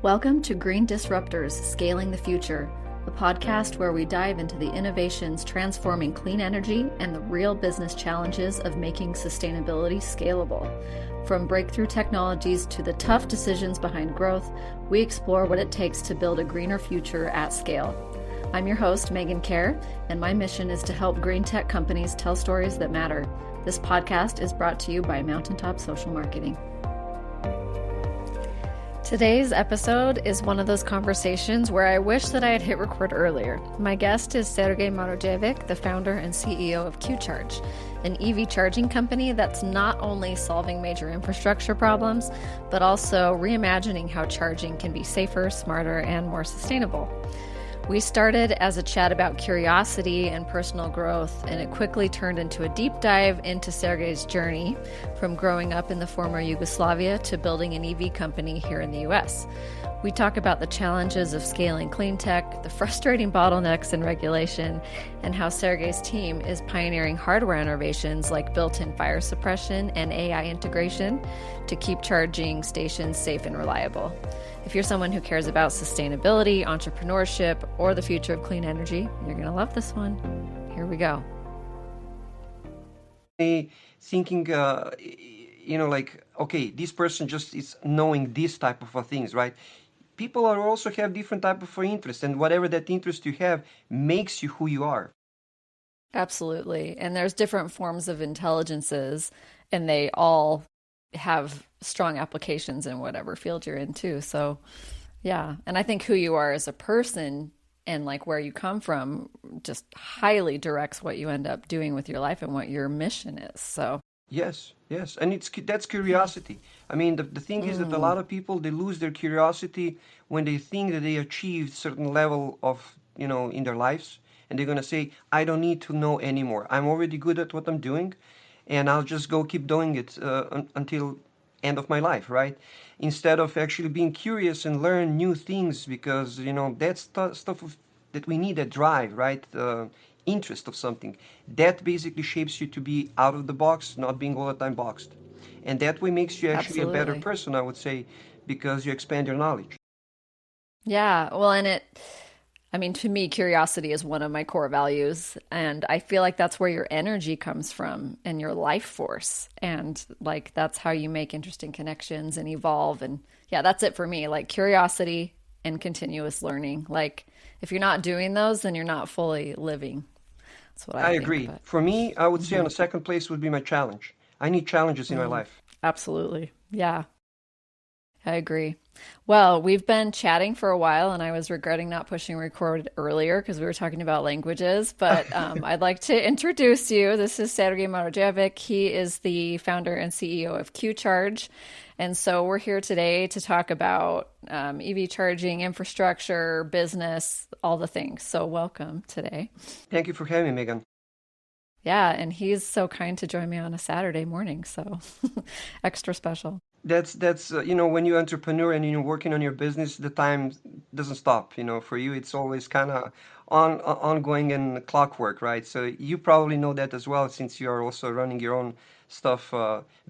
Welcome to Green Disruptors Scaling the Future, a podcast where we dive into the innovations transforming clean energy and the real business challenges of making sustainability scalable. From breakthrough technologies to the tough decisions behind growth, we explore what it takes to build a greener future at scale. I'm your host, Megan Kerr, and my mission is to help green tech companies tell stories that matter. This podcast is brought to you by Mountaintop Social Marketing. Today's episode is one of those conversations where I wish that I had hit record earlier. My guest is Sergej Marojevic, the founder and CEO of QCharge, an EV charging company that's not only solving major infrastructure problems, but also reimagining how charging can be safer, smarter, and more sustainable. We started as a chat about curiosity and personal growth, and it quickly turned into a deep dive into Sergej's journey from growing up in the former Yugoslavia to building an EV company here in the US. We talk about the challenges of scaling clean tech, the frustrating bottlenecks in regulation, and how Sergej's team is pioneering hardware innovations like built-in fire suppression and AI integration to keep charging stations safe and reliable. If you're someone who cares about sustainability, entrepreneurship, or the future of clean energy, you're going to love this one. Here we go. Thinking, okay, this person just is knowing this type of things, right? People are also have different type of interests, and whatever that interest you have makes you who you are. Absolutely. And there's different forms of intelligences, and they all have strong applications in whatever field you're in too. So yeah. And I think who you are as a person and like where you come from just highly directs what you end up doing with your life and what your mission is. So Yes. And that's curiosity. I mean, the thing is that a lot of people, they lose their curiosity when they think that they achieved certain level of, in their lives. And they're going to say, I don't need to know anymore. I'm already good at what I'm doing. And I'll just go keep doing it until end of my life, right? Instead of actually being curious and learn new things, because that's stuff that we need, that drive, right? Interest of something that basically shapes you to be out of the box, not being all the time boxed, and that way makes you actually a better person, I would say, because you expand your knowledge. Yeah, well, to me, curiosity is one of my core values. And I feel like that's where your energy comes from and your life force. And like, that's how you make interesting connections and evolve. And yeah, that's it for me. Like curiosity and continuous learning. Like if you're not doing those, then you're not fully living. That's what I think. Agree. For me, I would say on the second place would be my challenge. I need challenges in my life. Absolutely. Yeah. I agree. Well, we've been chatting for a while, and I was regretting not pushing record earlier because we were talking about languages, but I'd like to introduce you. This is Sergej Marojevic. He is the founder and CEO of QCharge. And so we're here today to talk about EV charging, infrastructure, business, all the things. So welcome today. Thank you for having me, Megan. Yeah, and he's so kind to join me on a Saturday morning, so extra special. That's when you're entrepreneur and you're working on your business, the time doesn't stop. For you, it's always kind of ongoing and clockwork, right? So you probably know that as well, since you are also running your own stuff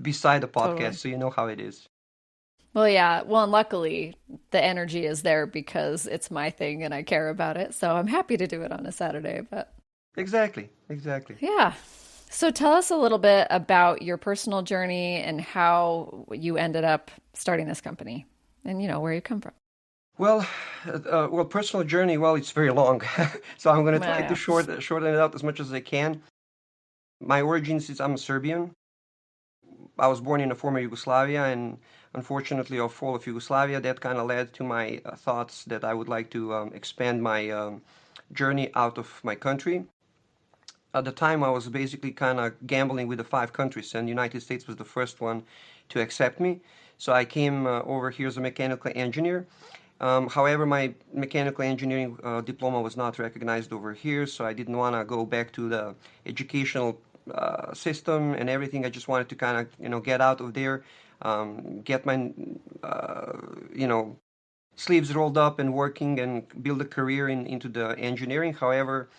beside the podcast, totally. So you know how it is. Well, yeah. Well, and luckily the energy is there because it's my thing and I care about it. So I'm happy to do it on a Saturday, but. Exactly. Yeah. So tell us a little bit about your personal journey and how you ended up starting this company and, where you come from. Well, personal journey, it's very long. So I'm going to try to shorten it out as much as I can. My origins is I'm a Serbian. I was born in the former Yugoslavia, and unfortunately, of fall of Yugoslavia, that kind of led to my thoughts that I would like to expand my journey out of my country. At the time, I was basically kind of gambling with the 5 countries, and the United States was the first one to accept me. So I came over here as a mechanical engineer. However, my mechanical engineering diploma was not recognized over here, so I didn't want to go back to the educational system and everything. I just wanted to kind of, get out of there, get my, sleeves rolled up and working and build a career into the engineering. However,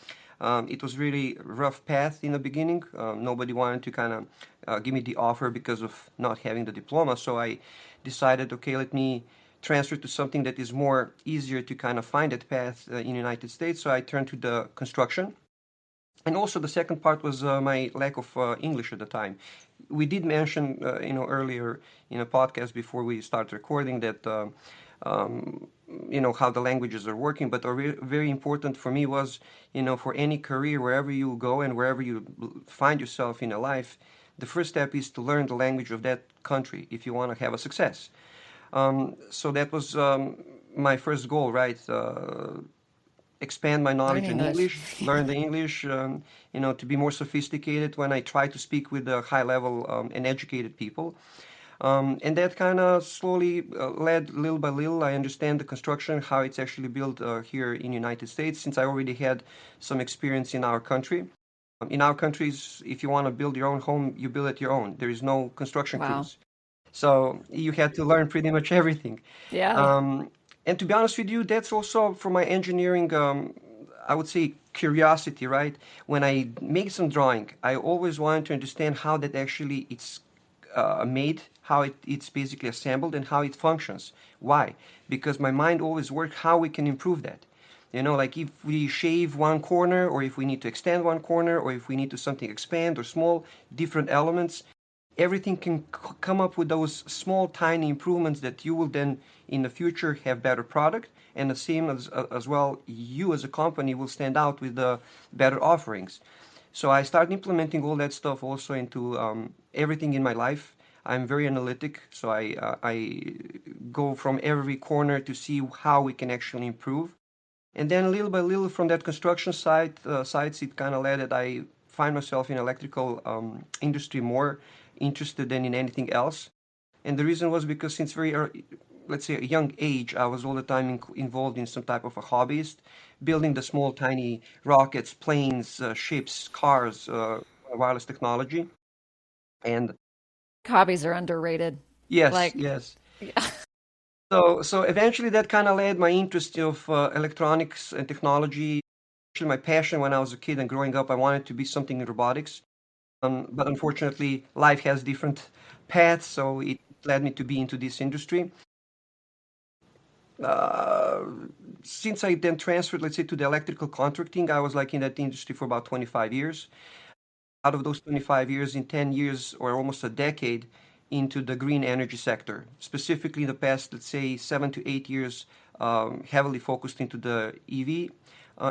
it was really rough path in the beginning. Nobody wanted to kind of give me the offer because of not having the diploma. So I decided, okay, let me transfer to something that is more easier to kind of find that path in the United States. So I turned to the construction. And also the second part was my lack of English at the time. We did mention, earlier in a podcast before we start recording that, um, how the languages are working. But very important for me was, for any career, wherever you go and wherever you find yourself in a life, the first step is to learn the language of that country if you want to have a success. So that was my first goal, right? Expand my Learn knowledge in English. English, learn the English, to be more sophisticated when I try to speak with high level and educated people. And that kind of slowly led little by little. I understand the construction, how it's actually built here in United States, since I already had some experience in our country. In our countries, if you want to build your own home, you build it your own. There is no construction Wow. crews. So you had to learn pretty much everything. Yeah. Um, and to be honest with you, that's also for my engineering, I would say curiosity, right? When I make some drawing, I always want to understand how that actually it's made, how it's basically assembled, and how it functions. Why? Because my mind always works how we can improve that. Like if we shave one corner, or if we need to extend one corner, or if we need to something expand or small, different elements, everything can come up with those small tiny improvements that you will then in the future have better product, and the same as well, you as a company will stand out with the better offerings. So I started implementing all that stuff also into everything in my life. I'm very analytic, so I go from every corner to see how we can actually improve. And then little by little from that construction sites, it kind of led that I find myself in electrical industry more interested than in anything else. And the reason was because since very early, let's say a young age, I was all the time involved in some type of a hobbyist, building the small tiny rockets, planes, ships, cars, wireless technology. And Hobbies are underrated. yes, Like, yes. yeah. So eventually that kind of led my interest of electronics and technology. Actually, my passion when I was a kid and growing up, I wanted to be something in robotics. But unfortunately, life has different paths, so it led me to be into this industry. Uh, since I then transferred, let's say, to the electrical contracting, I was like in that industry for about 25 years. Out of those 25 years, in 10 years or almost a decade, into the green energy sector. Specifically, the past, let's say, 7 to 8 years, heavily focused into the EV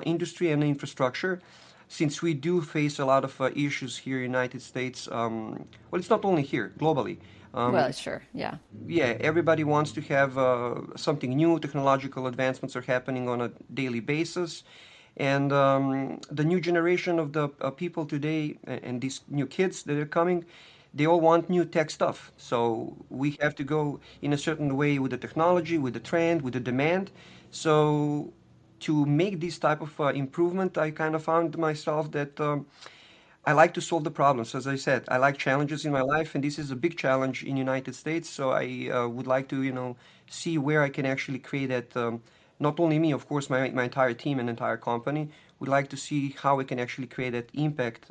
industry and infrastructure. Since we do face a lot of issues here in the United States, well, it's not only here, globally. Well, Um, sure. Yeah. yeah, everybody wants to have something new. Technological advancements are happening on a daily basis. And the new generation of the people today and these new kids that are coming, they all want new tech stuff. So we have to go in a certain way with the technology, with the trend, with the demand. So to make this type of improvement, I kind of found myself that I like to solve the problems. As I said, I like challenges in my life, and this is a big challenge in United States. So I would like to, see where I can actually create that. Not only me, of course, my entire team and entire company would like to see how we can actually create that impact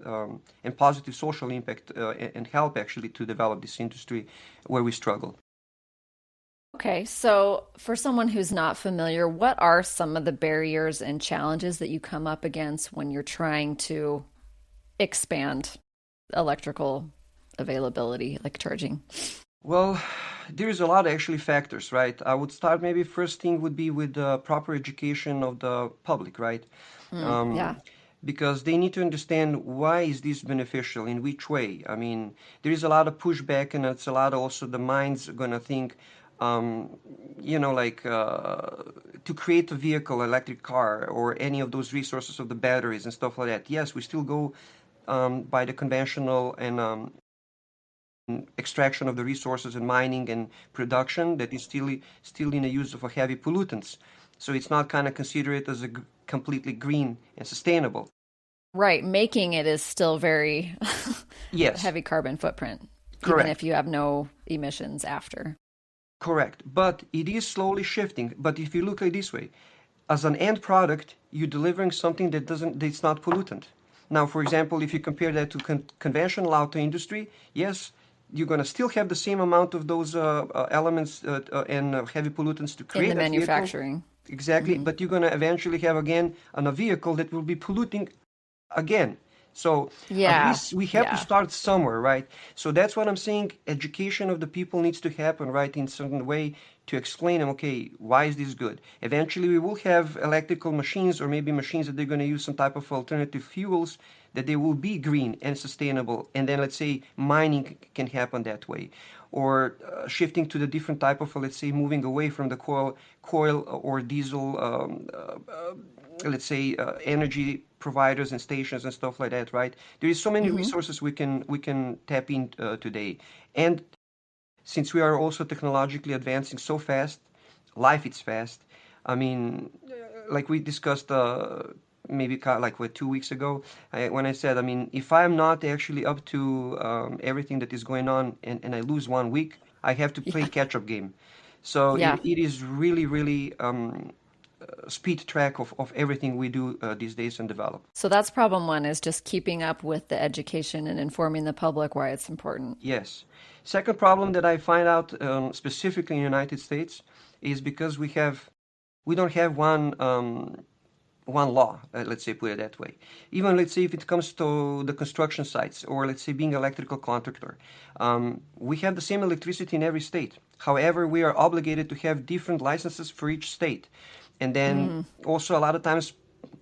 and positive social impact and help actually to develop this industry where we struggle. Okay, so for someone who's not familiar, what are some of the barriers and challenges that you come up against when you're trying to expand electrical availability, like charging? Well, there's a lot of actually factors, right? I would start maybe first thing would be with the proper education of the public, right? Yeah. Um, because they need to understand why is this beneficial, in which way. I mean, there is a lot of pushback, and it's a lot also the mind's gonna think, um, like to create a vehicle, electric car, or any of those resources of the batteries and stuff like that. Yes, we still go by the conventional and extraction of the resources and mining and production that is still in the use of a heavy pollutants. So it's not kind of considered as a completely green and sustainable. Right. Making it is still very Yes, heavy carbon footprint, even if correct, you have no emissions after. correct. But it is slowly shifting. But if you look at it this way, as an end product, you're delivering something that's not pollutant. Now, for example, if you compare that to conventional auto industry, yes, you're going to still have the same amount of those elements and heavy pollutants to In the create that vehicle. manufacturing. Exactly, but you're going to eventually have again a vehicle that will be polluting again. So at Yeah. least we have to Yeah. start somewhere, right? So that's what I'm saying. Education of the people needs to happen, right, in certain way to explain them, okay, why is this good? Eventually we will have electrical machines or maybe machines that they're going to use some type of alternative fuels that they will be green and sustainable. And then let's say mining can happen that way. Or shifting to the different type of, let's say, moving away from the coil or diesel let's say energy providers and stations and stuff like that, right? There is so many resources we can tap in today, and since we are also technologically advancing so fast, life is fast. I mean, like we discussed maybe like what 2 weeks ago, when I said, I mean, if I'm not actually up to everything that is going on and I lose 1 week, I have to play Yeah. catch-up game. So Yeah. it is really, really speed track of everything we do these days and develop. So that's problem one, is just keeping up with the education and informing the public why it's important. Yes. Second problem that I find out specifically in the United States is because we don't have one law, let's say, put it that way. Even let's say if it comes to the construction sites or let's say being electrical contractor, we have the same electricity in every state. However, we are obligated to have different licenses for each state. And then also a lot of times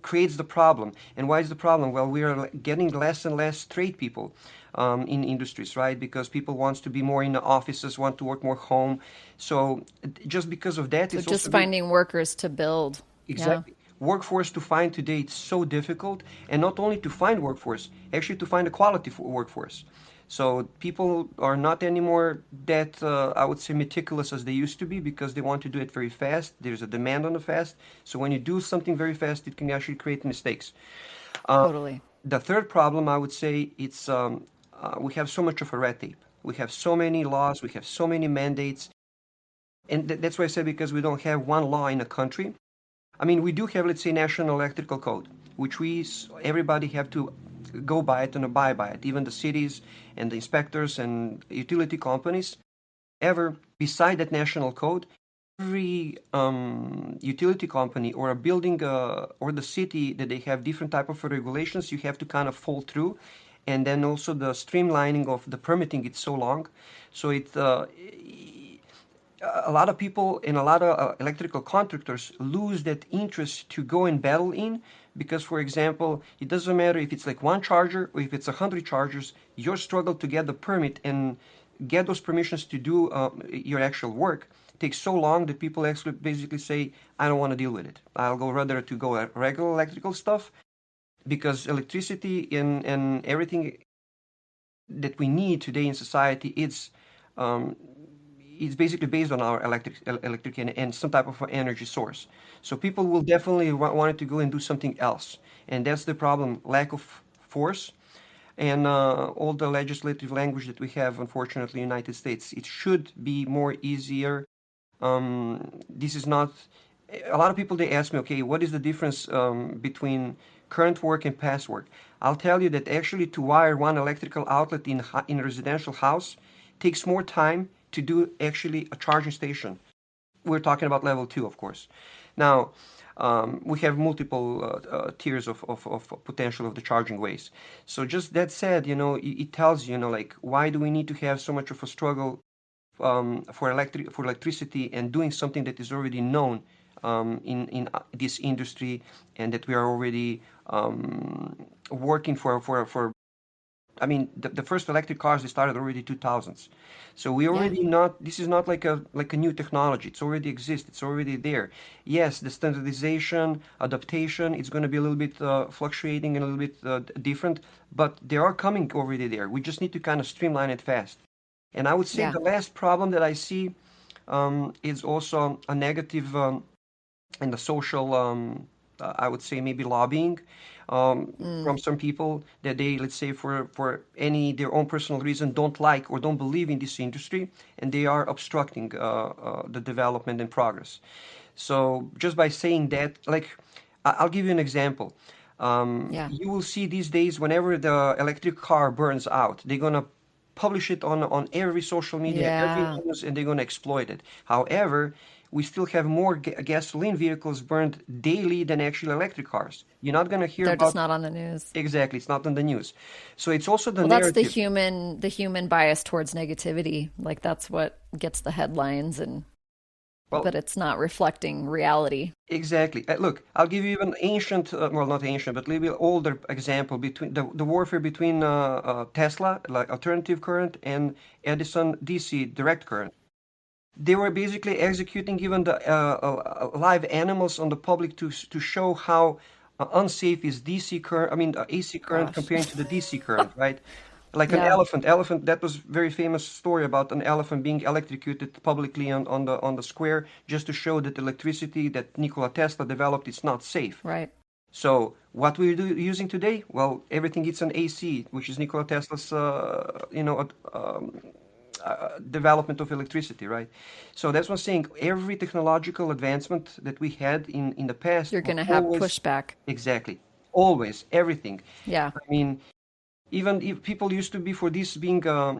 creates the problem. And why is the problem? Well, we are getting less and less trade people in industries, right? Because people want to be more in the offices, want to work more home. So just because of that, So it's just also been finding workers to build. Yeah. exactly workforce to find today. It's so difficult, and not only to find workforce, actually to find a quality workforce. So people are not anymore that I would say meticulous as they used to be because they want to do it very fast. There's a demand on the fast. So when you do something very fast, it can actually create mistakes. Totally. The third problem, I would say, it's we have so much of a red tape. We have so many laws. We have so many mandates, and that's why I said because we don't have one law in a country. I mean, we do have, let's say, national electrical code, which everybody have to go by it and abide by it, even the cities and the inspectors and utility companies. Ever beside that national code, every utility company or a building or the city that they have different type of regulations, you have to kind of fall through. And then also the streamlining of the permitting, it's so long. So a lot of people and a lot of electrical contractors lose that interest to go and battle in because, for example, it doesn't matter if it's like one charger or if it's 100 chargers, your struggle to get the permit and get those permissions to do your actual work takes so long that people actually basically say, I don't want to deal with it. I'll go rather to go at regular electrical stuff because electricity and everything that we need today in society, um, it's basically based on our electric and some type of energy source. So people will definitely want to go and do something else, and that's the problem: lack of force and all the legislative language that we have, unfortunately, in the United States. It should be more easier. This is not. A lot of people they ask me, okay, what is the difference between current work and past work? I'll tell you that actually to wire one electrical outlet in a residential house takes more time to do actually a charging station. We're talking about level two, of course. Now, we have multiple tiers of potential of the charging ways. So just that said, it tells you, like, why do we need to have so much of a struggle for electricity and doing something that is already known in this industry and that we are already working for I mean, the first electric cars they started already 2000s, so we Yeah. already not. This is not like a new technology. It's already exists. It's already there. Yes, the standardization, adaptation, it's going to be a little bit fluctuating and a little bit different, but they are coming already there. We just need to kind of streamline it fast. And I would say Yeah. the last problem that I see is also a negative in the social, I would say maybe lobbying from some people that they, let's say, for any their own personal reason, don't like or don't believe in this industry, and they are obstructing the development and progress. So just by saying that, like, I'll give you an example. Yeah. You will see these days whenever the electric car burns out, they're gonna publish it on every social media, every Yeah. news, and they're going to exploit it. However, we still have more gasoline vehicles burned daily than actual electric cars. You're not going to hear They're just about not on the news. exactly. It's not on the news. So it's also the Well, that's narrative. the human bias towards negativity. Like that's what gets the headlines and Well, but it's not reflecting reality. exactly. Look, I'll give you even ancient, well, not ancient, but a little bit older example between the warfare between Tesla, like alternative current, and Edison DC direct current. They were basically executing even the live animals on the public to show how unsafe is DC current, I mean AC current Gosh. comparing to the DC current, right? Like an Yeah. elephant. That was very famous story about an elephant being electrocuted publicly on the square just to show that electricity that Nikola Tesla developed is not safe. Right. So what we're using today, well, everything is an AC, which is Nikola Tesla's, development of electricity, right? So that's what I'm saying. Every technological advancement that we had in the past You're was going to have always pushback. exactly, always, everything. Yeah. I mean, even if people used to be for this being uh,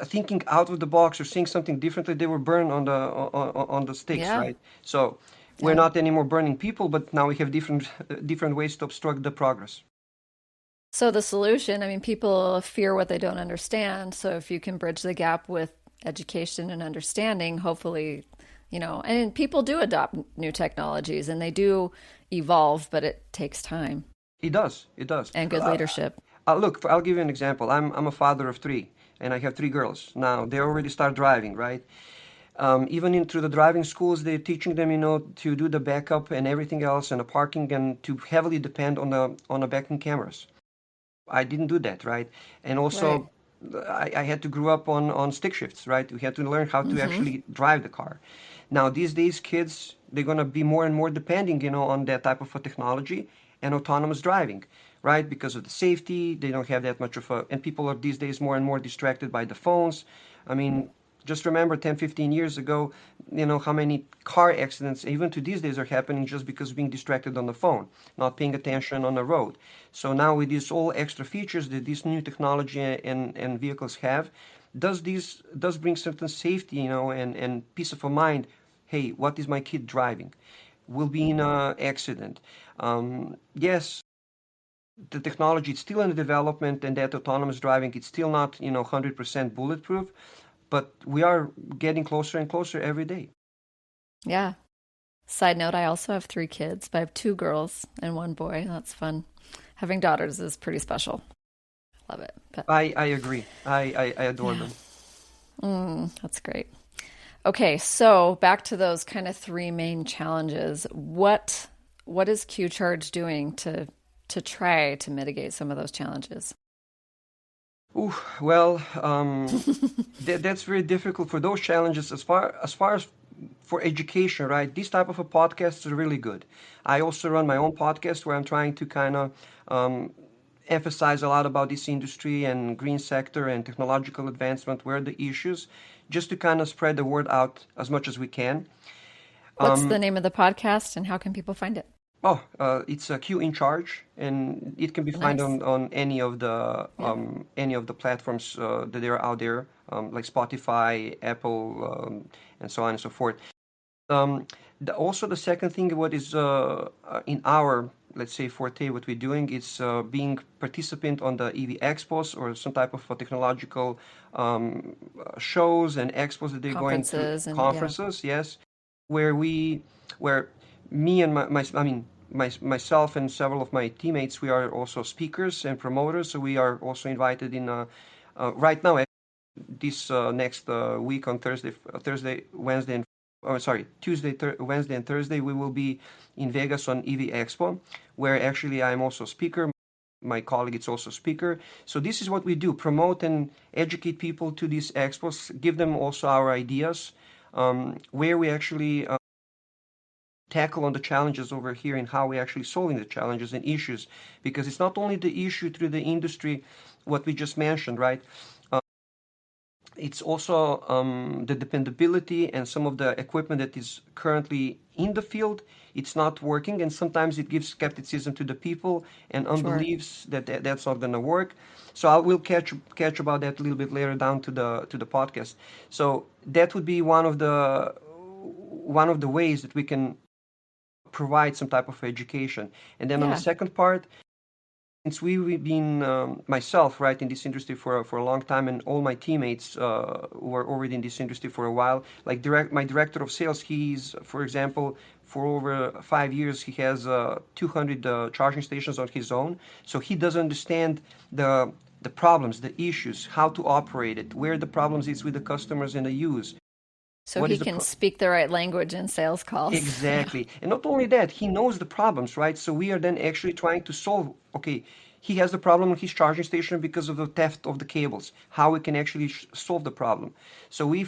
thinking out of the box or seeing something differently, they were burned on the stakes, Yeah. right? So we're Yeah. not anymore burning people, but now we have different different ways to obstruct the progress. So the solution, I mean, people fear what they don't understand. So if you can bridge the gap with education and understanding, hopefully, and people do adopt new technologies and they do evolve, but it takes time It does. It does. and good leadership. Look, I'll give you an example. I'm a father of three, and I have three girls. Now they already start driving, right? Even in through the driving schools, they're teaching them, to do the backup and everything else, and the parking, and to heavily depend on the backing cameras. I didn't do that, right? And Right. also, I had to grow up on stick shifts, right? We had to learn how to Mm-hmm. actually drive the car. Now, these days, kids, they're gonna be more and more depending, on that type of a technology and autonomous driving, right? Because of the safety, they don't have that much of a, and people are these days more and more distracted by the phones. I mean, just remember 10, 15 years ago, how many car accidents, even to these days, are happening just because of being distracted on the phone, not paying attention on the road. So now with these all extra features that this new technology and vehicles have, does bring certain safety, and peace of mind. Hey, what is my kid driving? Will be in an accident. Yes, the technology is still in development, and that autonomous driving it's still not 100% bulletproof, but we are getting closer and closer every day. Yeah. Side note, I also have three kids, but I have two girls and one boy. That's fun. Having daughters is pretty special. Love it. But I agree. I adore yeah, them. that's great. Okay, so back to those kind of three main challenges. What is Q Charge doing to try to mitigate some of those challenges? Ooh, well, that's very difficult for those challenges as far as for education, right? These type of a podcasts are really good. I also run my own podcast where I'm trying to kind of emphasize a lot about this industry and green sector and technological advancement, where are the issues, just to kind of spread the word out as much as we can. What's the name of the podcast and how can people find it? Oh, it's a Q in charge, and it can be found Nice. on Yeah. any of the platforms that are out there, like Spotify, Apple, and so on and so forth. Um, also, the second thing, what is in our, let's say, forte, what we're doing is being participant on the EV expos or some type of technological shows and expos that they're going to, Conferences and yeah. conferences, yes, where where me and I mean, myself and several of my teammates, we are also speakers and promoters, so we are also invited in, right now, this next week on Thursday, Wednesday, and oh, sorry, Tuesday, Wednesday, and Thursday, we will be in Vegas on EV Expo, where actually I'm also a speaker. My colleague is also a speaker. So this is what we do: promote and educate people to these expos, give them also our ideas, where we actually tackle on the challenges over here and how we actually solving the challenges and issues, because it's not only the issue through the industry, what we just mentioned, right? It's also the dependability and some of the equipment that is currently in the field. It's not working, and sometimes it gives skepticism to the people and Sure. unbeliefs that that's not going to work. So I will catch about that a little bit later down to the podcast. So that would be one of the ways that we can provide some type of education. And then on the Yeah. second part, since we've been myself right in this industry for a long time, and all my teammates were already in this industry for a while. Like my director of sales, he's, for example, for over 5 years, he has 200 charging stations on his own. So he does understand the problems, the issues, how to operate it, where the problems is with the customers and the use. So What he is the can speak the right language in sales calls. Yeah. Exactly. And not only that, he knows the problems, right? So we are then actually trying to solve, okay, he has the problem on his charging station because of the theft of the cables, how we can actually solve the problem. So we're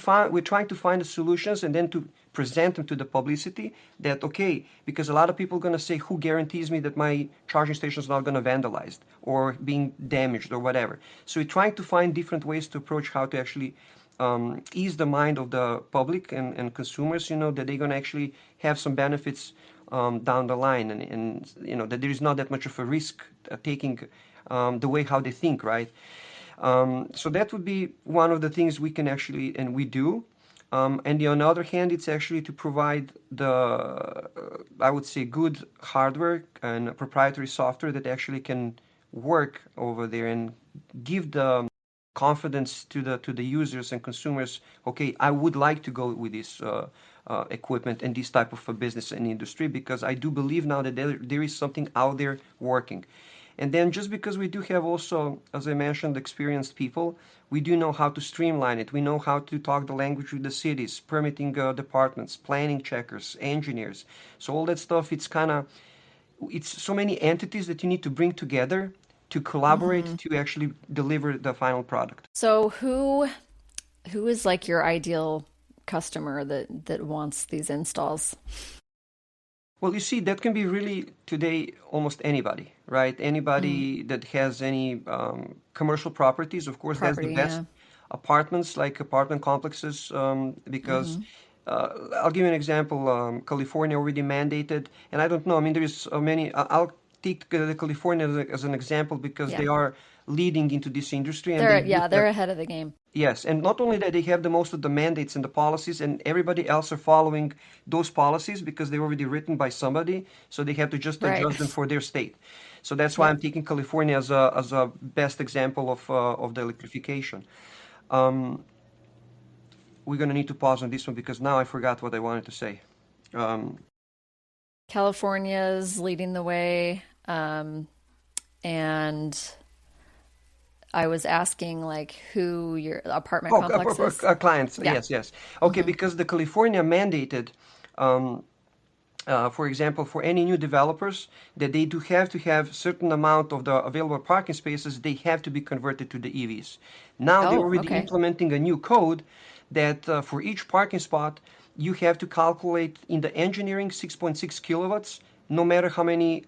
trying to find the solutions and then to present them to the publicity that, okay, because a lot of people are going to say, who guarantees me that my charging station is not going to vandalized or being damaged or whatever. So we're trying to find different ways to approach how to actually ease the mind of the public and consumers, that they're going to actually have some benefits down the line, and that there is not that much of a risk taking the way how they think, right? So that would be one of the things we can actually, and we do. And on the other hand, it's actually to provide I would say, good hardware and proprietary software that actually can work over there and give the confidence to the users and consumers. Okay, I would like to go with this equipment and this type of a business and industry because I do believe now that there is something out there working. And then just because we do have also, as I mentioned, experienced people, we do know how to streamline it. We know how to talk the language with the cities, permitting departments, planning checkers, engineers. So all that stuff, it's so many entities that you need to bring together to collaborate to actually deliver the final product. So who is like your ideal customer that wants these installs? Well, you see, that can be really today almost anybody, right? Mm, Anybody that has any commercial properties, of course, that's the property, best. yeah. Apartments, like apartment complexes, because I'll give you an example. California already mandated, and I don't know, I mean, there is many. I'll take California as an example because Yeah. they are leading into this industry and they do They're have. ahead of the game. Yes, and not only that, they have the most of the mandates and the policies, and everybody else are following those policies because they're already written by somebody, so they have to just Right. adjust them for their state. So that's why I'm Yep. taking California as a best example of the electrification. Um, we're gonna need to pause on this one because now I forgot what I wanted to say. Um, California's leading the way. And I was asking like who your apartment oh, complexes. clients, Yeah. yes, yes. Okay, because the California mandated. Um, for example, for any new developers, that they do have to have certain amount of the available parking spaces, they have to be converted to the EVs. Now they're Oh, already okay. implementing a new code that for each parking spot, you have to calculate in the engineering 6.6 kilowatts, no matter how many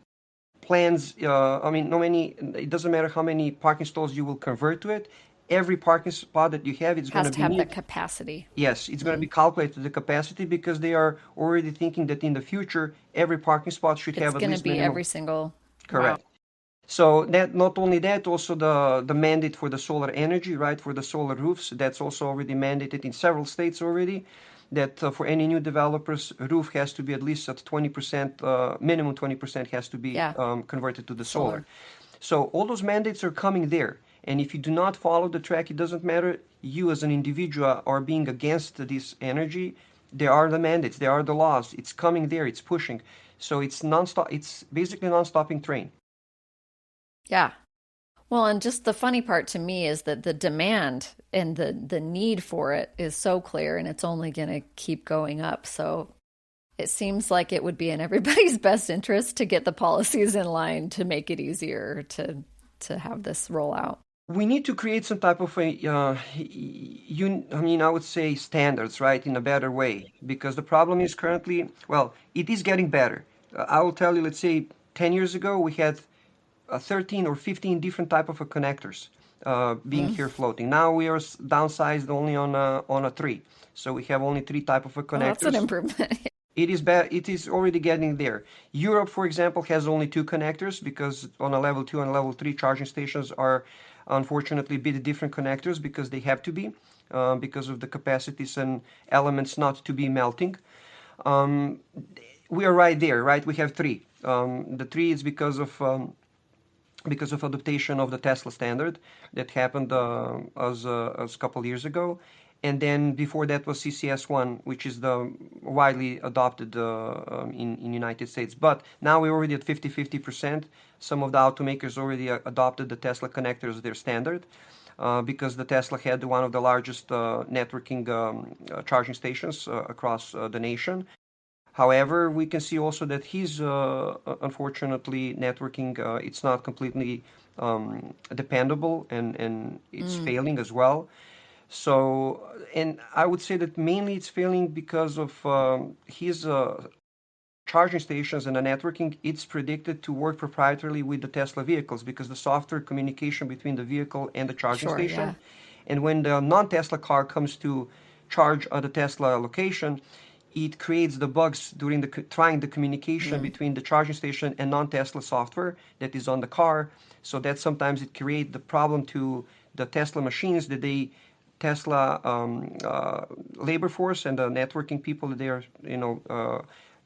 plans, I mean, no many, it doesn't matter how many parking stalls you will convert to it. Every parking spot that you have is going Has to to be have that need. capacity. Yes, it's going to be calculated to the capacity because they are already thinking that in the future every parking spot should It's have at going to least be minimum. every single. Wow. Correct. So that not only that, also the mandate for the solar energy, right, for the solar roofs, that's also already mandated in several states already. That for any new developers, roof has to be at least at 20%, minimum 20% has to be Yeah. converted to the solar. Solar. So all those mandates are coming there. And if you do not follow the track, it doesn't matter. You as an individual are being against this energy. There are the mandates, there are the laws. It's coming there, it's pushing. So it's nonstop. It's basically a non-stopping train. Yeah. Well, and just the funny part to me is that the demand and the need for it is so clear and it's only going to keep going up. So it seems like it would be in everybody's best interest to get the policies in line to make it easier to have this roll out. We need to create some type of I mean, I would say standards, right, in a better way, because the problem is currently, well, it is getting better. I will tell you, let's say 10 years ago, we had 13 or 15 different type of connectors. being here floating. Now we are downsized only on a 3. So we have only 3 type of connectors. Well, that's an improvement. It is bad. It is already getting there. Europe, for example, has only 2 connectors because on a level 2 and level 3 charging stations are unfortunately a bit different connectors because they have to be because of the capacities and elements not to be melting. We are right there, right? We have 3. The 3 is because of adaptation of the Tesla standard that happened as a couple years ago. And then before that was CCS1, which is the widely adopted in United States. But now we're already at 50-50%. Some of the automakers already adopted the Tesla connector as their standard because the Tesla had one of the largest networking charging stations across the nation. However, we can see also that his, unfortunately, networking, it's not completely dependable and it's failing as well. So, and I would say that mainly it's failing because of his charging stations and the networking. It's predicted to work proprietarily with the Tesla vehicles because the software communication between the vehicle and the charging station. Yeah. And when the non-Tesla car comes to charge at the Tesla location, it creates the bugs during trying the communication between the charging station and non-Tesla software that is on the car. So that sometimes it creates the problem to the Tesla machines that Tesla labor force and the networking people that they are,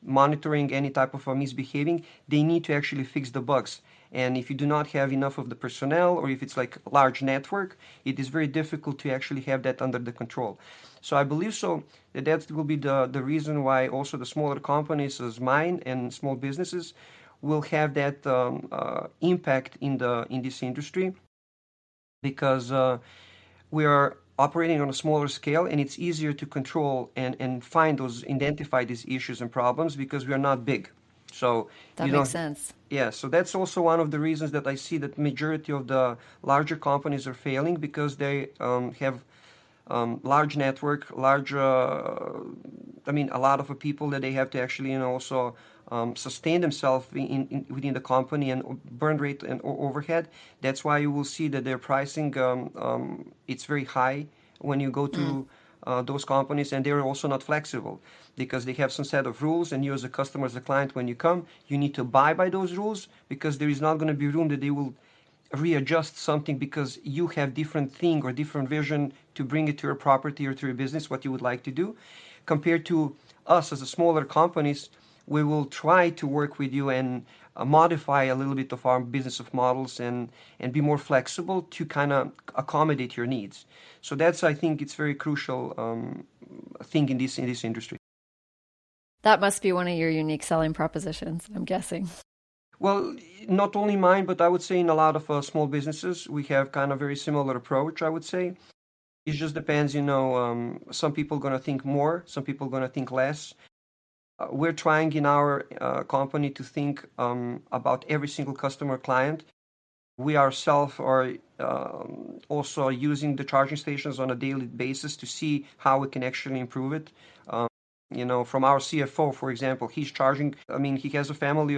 monitoring any type of misbehaving, they need to actually fix the bugs. And if you do not have enough of the personnel, or if it's like a large network, it is very difficult to actually have that under the control. So I believe that will be the reason why also the smaller companies as mine and small businesses will have that impact in this industry, because we are operating on a smaller scale, and it's easier to control and identify these issues and problems because we are not big. So that makes sense. Yeah, so that's also one of the reasons that I see that majority of the larger companies are failing, because they have large network, a lot of people that they have to actually also sustain themselves within the company, and burn rate and overhead. That's why you will see that their pricing it's very high when you go to those companies, and they're also not flexible because they have some set of rules, and you as a customer, as a client, when you come, you need to abide by those rules, because there is not going to be room that they will readjust something because you have different thing or different vision to bring it to your property or to your business, what you would like to do. Compared to us as a smaller companies, we will try to work with you and modify a little bit of our business of models and be more flexible to kind of accommodate your needs. So that's, I think, it's very crucial thing in this industry. That must be one of your unique selling propositions, I'm guessing. Well, not only mine, but I would say in a lot of small businesses, we have kind of very similar approach, I would say. It just depends, some people going to think more, some people going to think less. We're trying in our company to think about every single customer client. We ourselves are also using the charging stations on a daily basis to see how we can actually improve it. From our CFO, for example, he's charging. He has a family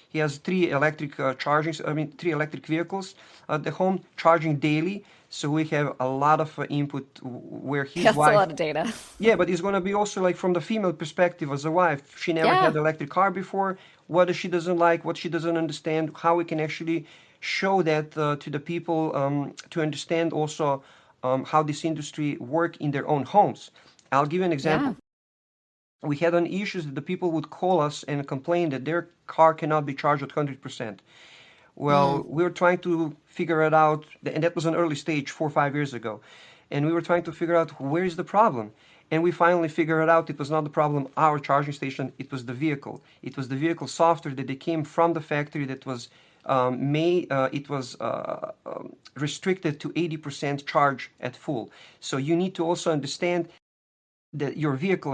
he has 3 electric three electric vehicles at the home, charging daily. So we have a lot of input where his That's wife. a lot of data. Yeah, but it's going to be also like from the female perspective as a wife. She never had an electric car before. What she doesn't like, what she doesn't understand, how we can actually show that to the people to understand also how this industry work in their own homes. I'll give you an example. Yeah. We had an issue that the people would call us and complain that their car cannot be charged at 100%. Well, we were trying to figure it out, and that was an early stage 4 or 5 years ago. And we were trying to figure out where is the problem. And we finally figured out it was not the problem, our charging station, it was the vehicle. It was the vehicle software that they came from the factory that was restricted to 80% charge at full. So you need to also understand that your vehicle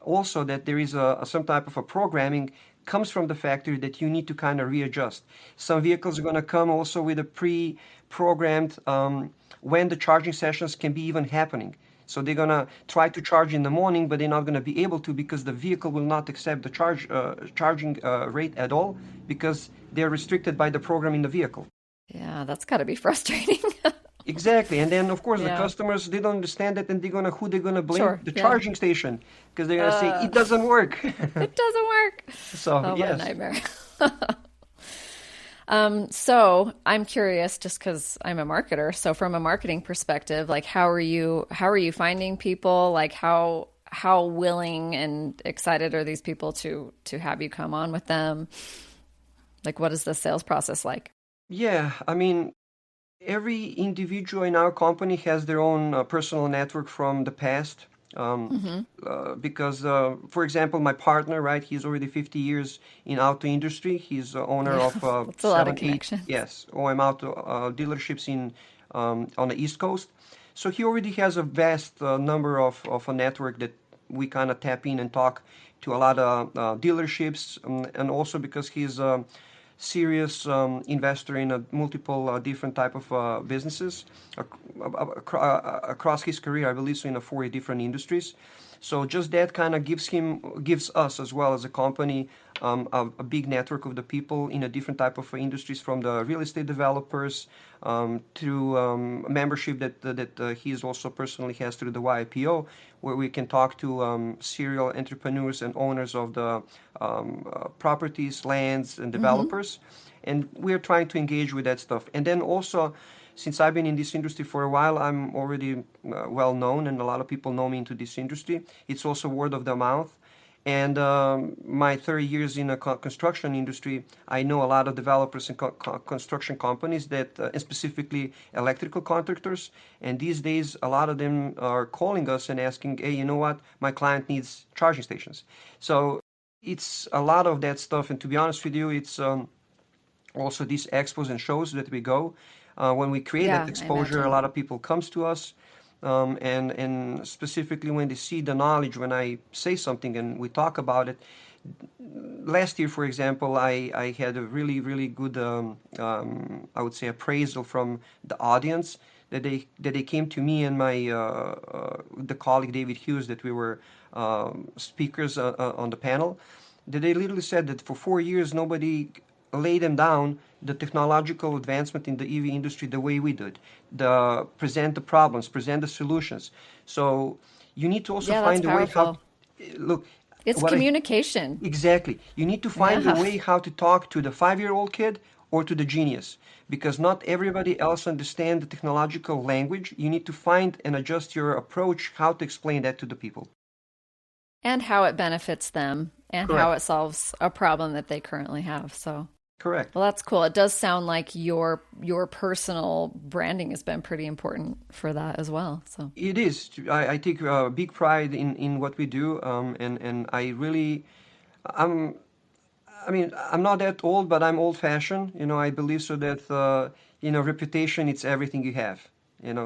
also that there is some type of a programming comes from the factory that you need to kind of readjust. Some vehicles are going to come also with a pre-programmed when the charging sessions can be even happening. So they're gonna try to charge in the morning, but they're not gonna be able to because the vehicle will not accept the charging rate at all because they're restricted by the program in the vehicle. Yeah, that's got to be frustrating. Exactly, and then of course the Yeah, customers they don't understand that, and they're gonna blame sure. the Yeah. charging station because they're gonna say Uh, it doesn't work. it doesn't work. So Oh, what a yes, nightmare. So I'm curious just because I'm a marketer. So from a marketing perspective, like how are you finding people? Like how willing and excited are these people to have you come on with them? Like what is the sales process like? yeah. I mean, every individual in our company has their own personal network from the past. Um, Hmm. because, for example, my partner, right, he's already 50 years in auto industry. He's the owner Yeah, of that's a lot of seven, eight, connections. yes, OM auto dealerships in on the East Coast. So he already has a vast number of a network that we kind of tap in and talk to a lot of dealerships, and also because he's serious investor in a multiple different type of businesses across his career, I believe, so in 40 different industries. So just that kind of gives us as well as a company a big network of the people in a different type of industries, from the real estate developers to membership that he also personally has through the YIPO, where we can talk to serial entrepreneurs and owners of the properties, lands, and Hmm. developers. And we're trying to engage with that stuff. And then also, since I've been in this industry for a while, I'm already well known, and a lot of people know me into this industry. It's also word of the mouth. And my 30 years in the construction industry, I know a lot of developers and construction companies that, and specifically electrical contractors. And these days, a lot of them are calling us and asking, hey, you know what? My client needs charging stations. So it's a lot of that stuff. And to be honest with you, it's also these expos and shows that we go. When we create that Yeah, I exposure, a imagine. lot of people comes to us, and specifically when they see the knowledge, when I say something and we talk about it. Last year, for example, I had a really good, I would say, appraisal from the audience, that they came to me and my the colleague David Hughes, that we were speakers on the panel, that they literally said that for 4 years nobody laid them down the technological advancement in the EV industry the way we did. The present the problems, present the solutions. So you need to also Yeah, that's find a way how. powerful. Look, It's what I communication. exactly. You need to find a Yeah. way how to talk to the 5-year-old kid or to the genius, because not everybody else understands the technological language. You need to find and adjust your approach how to explain that to the people. And how it benefits them and how Correct. it solves a problem that they currently have. So, Correct. well, that's cool. It does sound like your personal branding has been pretty important for that as well. So, It is. I take big pride in what we do, and I really, I'm I mean, I'm not that old, but I'm old-fashioned. I believe so that reputation, it's everything you have.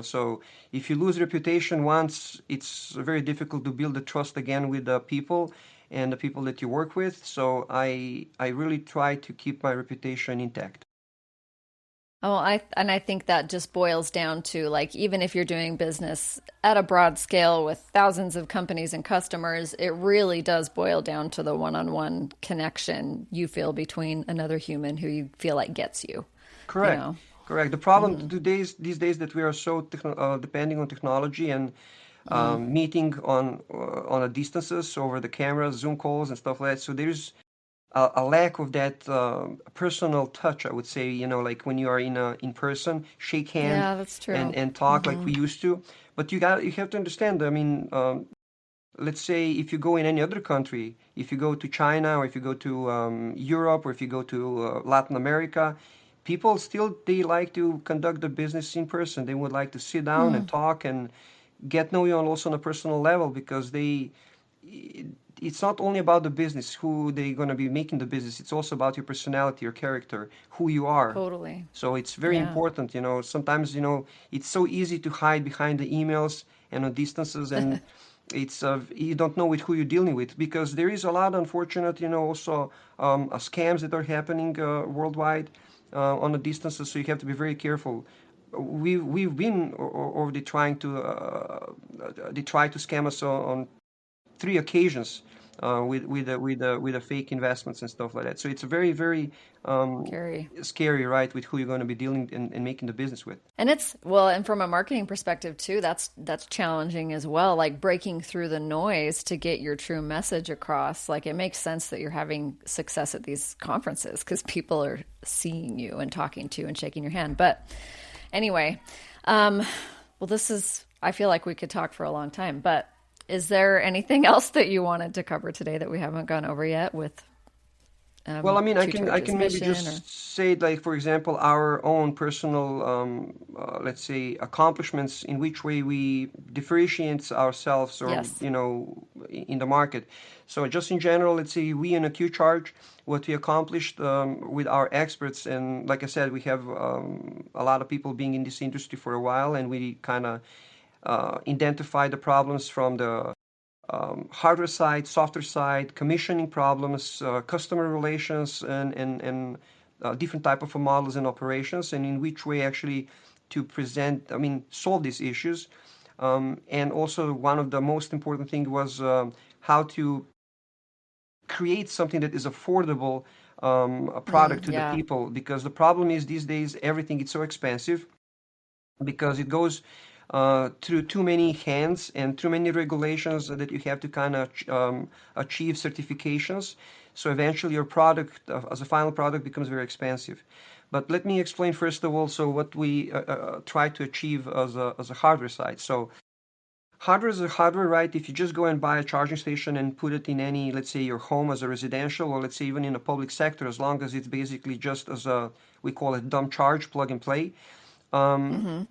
So if you lose reputation once, it's very difficult to build the trust again with the people and the people that you work with. So I really try to keep my reputation intact. oh, I think that just boils down to like even if you're doing business at a broad scale with thousands of companies and customers, it really does boil down to the one-on-one connection you feel between another human who you feel like gets you, you Correct. know. Correct. The problem Hmm. these days that we are so depending on technology and Mm. meeting on a distances over the cameras, Zoom calls and stuff like that. So there's a lack of that personal touch, I would say, like when you are in person, shake hand Yeah, that's and true. talk like Hmm. we used to. But you have to understand. I mean, let's say if you go in any other country, if you go to China or if you go to Europe or if you go to Latin America, people still they like to conduct the business in person. They would like to sit down and Hmm. talk and get know you also on a personal level, because it's not only about the business, who they're going to be making the business. It's also about your personality, your character, who you are. Totally. So it's very Yeah. important. Sometimes it's so easy to hide behind the emails and on distances, and it's you don't know with who you're dealing with, because there is a lot unfortunate also scams that are happening worldwide on the distances. So you have to be very careful. we've been already trying to they tried to scam us on 3 occasions with the fake investments and stuff like that. So it's very, very scary, right, with who you're going to be dealing and making the business with. And it's well, and from a marketing perspective too, that's challenging as well, like breaking through the noise to get your true message across. Like it makes sense that you're having success at these conferences because people are seeing you and talking to you and shaking your hand. But anyway, well, I feel like we could talk for a long time, but is there anything else that you wanted to cover today that we haven't gone over yet with well, I mean, I can maybe mission, just say, like, for example, our own personal, let's say, accomplishments, in which way we differentiate ourselves, or Yes. in the market. So just in general, let's say we in a Q Charge, what we accomplished with our experts, and like I said, we have a lot of people being in this industry for a while, and we kind of identify the problems from the hardware side, software side, commissioning problems, customer relations, and different type of models and operations, and in which way actually to solve these issues. And also one of the most important thing was how to create something that is affordable, a product to the people, because the problem is these days everything is so expensive because it goes through too many hands and too many regulations that you have to kind of achieve certifications. So eventually your product as a final product becomes very expensive. But let me explain first of all, so what we try to achieve as a hardware side. So hardware is a hardware, right? If you just go and buy a charging station and put it in any, let's say your home as a residential, or let's say even in a public sector, as long as it's basically just as we call it dumb charge, plug and play,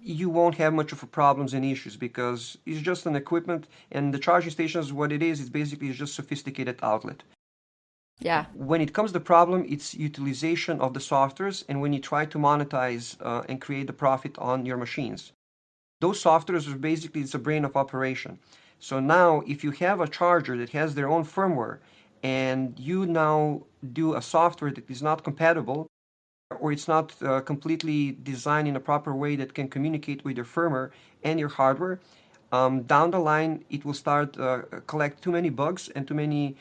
you won't have much of a problems and issues because it's just an equipment, and the charging stations, what it is basically just sophisticated outlet. Yeah. When it comes to the problem, it's utilization of the softwares, and when you try to monetize and create the profit on your machines. Those softwares are basically, it's a brain of operation. So now if you have a charger that has their own firmware and you now do a software that is not compatible, or it's not completely designed in a proper way that can communicate with your firmware and your hardware, down the line it will start collect too many bugs and too many